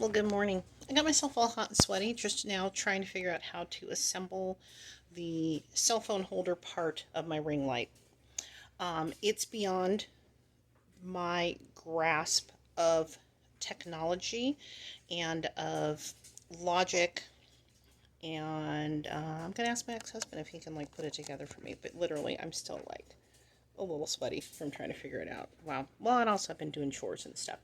Well, good morning. I got myself all hot and sweaty just now trying to figure out how to assemble the cell phone holder part of my ring light. It's beyond my grasp of technology and of logic. And I'm going to ask my ex-husband if he can put it together for me. But literally, I'm still a little sweaty from trying to figure it out. Wow. Well, and also I've been doing chores and stuff.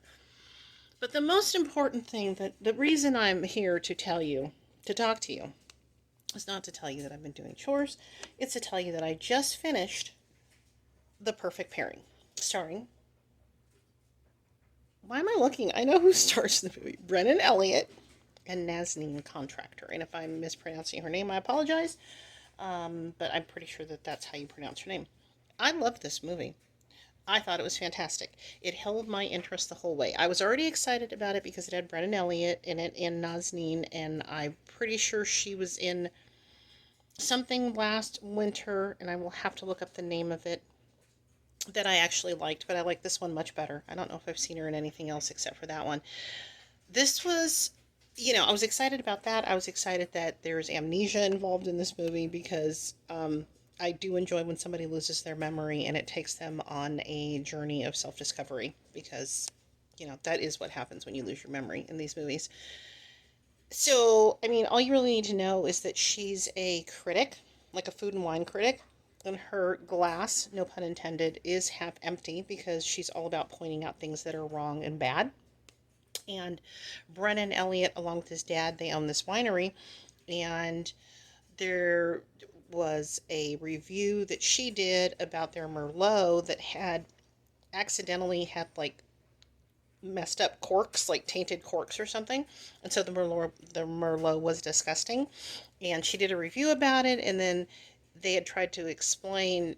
But the most important thing, that the reason I'm here to tell you, to talk to you, is not to tell you that I've been doing chores. It's to tell you that I just finished The Perfect Pairing, starring, why am I looking? I know who stars in the movie. Brennan Elliott and Nazneen Contractor. And if I'm mispronouncing her name, I apologize. But I'm pretty sure that that's how you pronounce her name. I love this movie. I thought it was fantastic. It held my interest the whole way. I was already excited about it because it had Brennan Elliott in it and Nazneen, and I'm pretty sure she was in something last winter, and I will have to look up the name of it, that I actually liked, but I like this one much better. I don't know if I've seen her in anything else except for that one. This was, I was excited about that. I was excited that there's amnesia involved in this movie because I do enjoy when somebody loses their memory and it takes them on a journey of self discovery because, that is what happens when you lose your memory in these movies. So, I mean, all you really need to know is that she's a critic, like a food and wine critic. And her glass, no pun intended, is half empty because she's all about pointing out things that are wrong and bad. And Brennan Elliott, along with his dad, they own this winery. And there was a review that she did about their Merlot that had accidentally had messed up corks, like tainted corks or something. And so the Merlot was disgusting. And she did a review about it, and then they had tried to explain,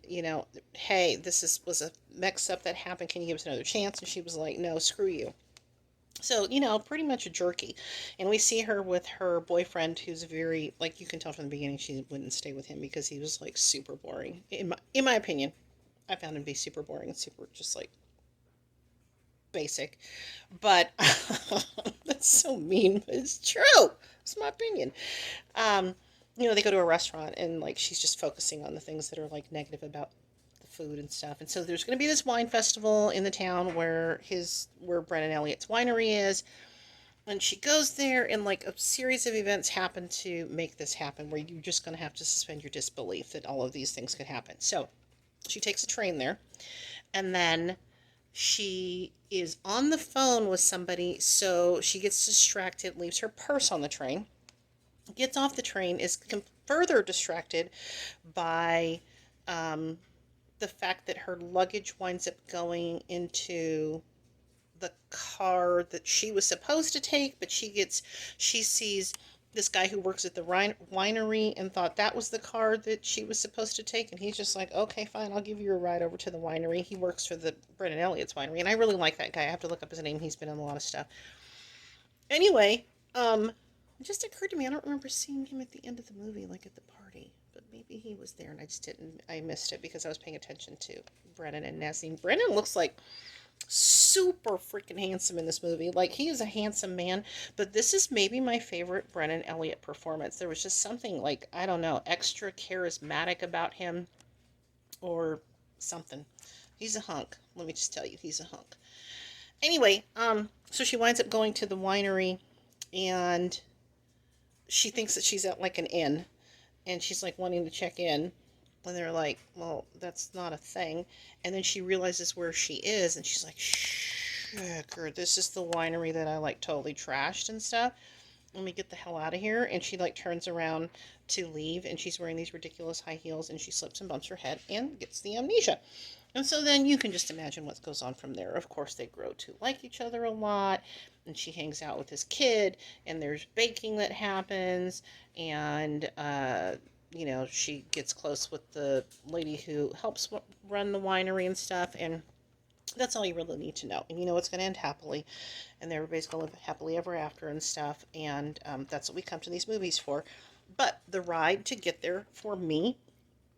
hey, was a mix up that happened. Can you give us another chance? And she was like, no, screw you. So, pretty much a jerky. And we see her with her boyfriend who's very, you can tell from the beginning she wouldn't stay with him because he was super boring. In my opinion, I found him to be super boring and super just basic. But that's so mean, but it's true. It's my opinion. Um, they go to a restaurant and she's just focusing on the things that are negative about the food and stuff. And so there's going to be this wine festival in the town where Brennan Elliott's winery is. And she goes there, and a series of events happen to make this happen, where you're just going to have to suspend your disbelief that all of these things could happen. So she takes a train there, and then she is on the phone with somebody, so she gets distracted, leaves her purse on the train, gets off the train, is further distracted by the fact that her luggage winds up going into the car that she was supposed to take, but she sees this guy who works at the winery and thought that was the car that she was supposed to take, and he's just like, okay, fine, I'll give you a ride over to the winery. He works for the Brennan Elliott's winery, and I really like that guy. I have to look up his name. He's been in a lot of stuff. Anyway, it just occurred to me, I don't remember seeing him at the end of the movie, at the party, but maybe he was there and I missed it because I was paying attention to Brennan and Nasim. Brennan looks super freaking handsome in this movie. He is a handsome man, but this is maybe my favorite Brennan Elliott performance. There was just something I don't know, extra charismatic about him or something. He's a hunk. Let me just tell you, he's a hunk. Anyway, so she winds up going to the winery, and she thinks that she's at an inn, and she's wanting to check in, and they're like, well, that's not a thing. And then she realizes where she is, and she's like, "Sugar, this is the winery that I totally trashed and stuff. Let me get the hell out of here." And she turns around to leave, and she's wearing these ridiculous high heels, and she slips and bumps her head and gets the amnesia. And so then you can just imagine what goes on from there. Of course, they grow to like each other a lot, and she hangs out with his kid, and there's baking that happens, and she gets close with the lady who helps run the winery and stuff, and that's all you really need to know. And it's going to end happily, and everybody's going to live happily ever after and stuff, and that's what we come to these movies for. But the ride to get there, for me,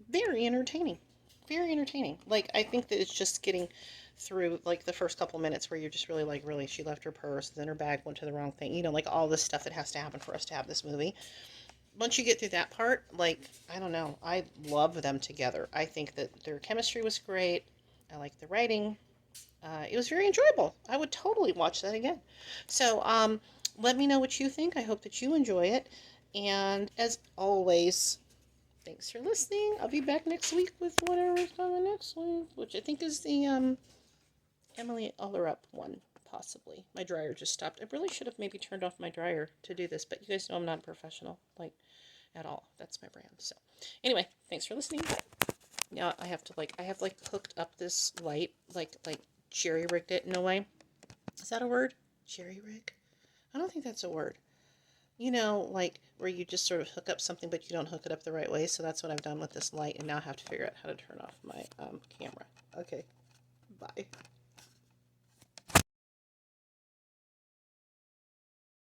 very entertaining. Very entertaining. I think that it's just getting through like the first couple minutes where you're just really like, really, she left her purse, then her bag went to the wrong thing, like all this stuff that has to happen for us to have this movie. Once you get through that part, like, I don't know, I love them together. I think that their chemistry was great. I like the writing. It was very enjoyable. I would totally watch that again. So, let me know what you think. I hope that you enjoy it. And as always, thanks for listening. I'll be back next week with whatever's coming next week, which I think is the Emily Ullerup one, possibly. My dryer just stopped. I really should have maybe turned off my dryer to do this, but you guys know I'm not a professional, like, at all. That's my brand. So, anyway, thanks for listening. Now I have to I have hooked up this light, like jerry rigged it in a way. Is that a word? Jerry rig? I don't think that's a word. Like where you just sort of hook up something, but you don't hook it up the right way. So that's what I've done with this light, and now I have to figure out how to turn off my camera. Okay.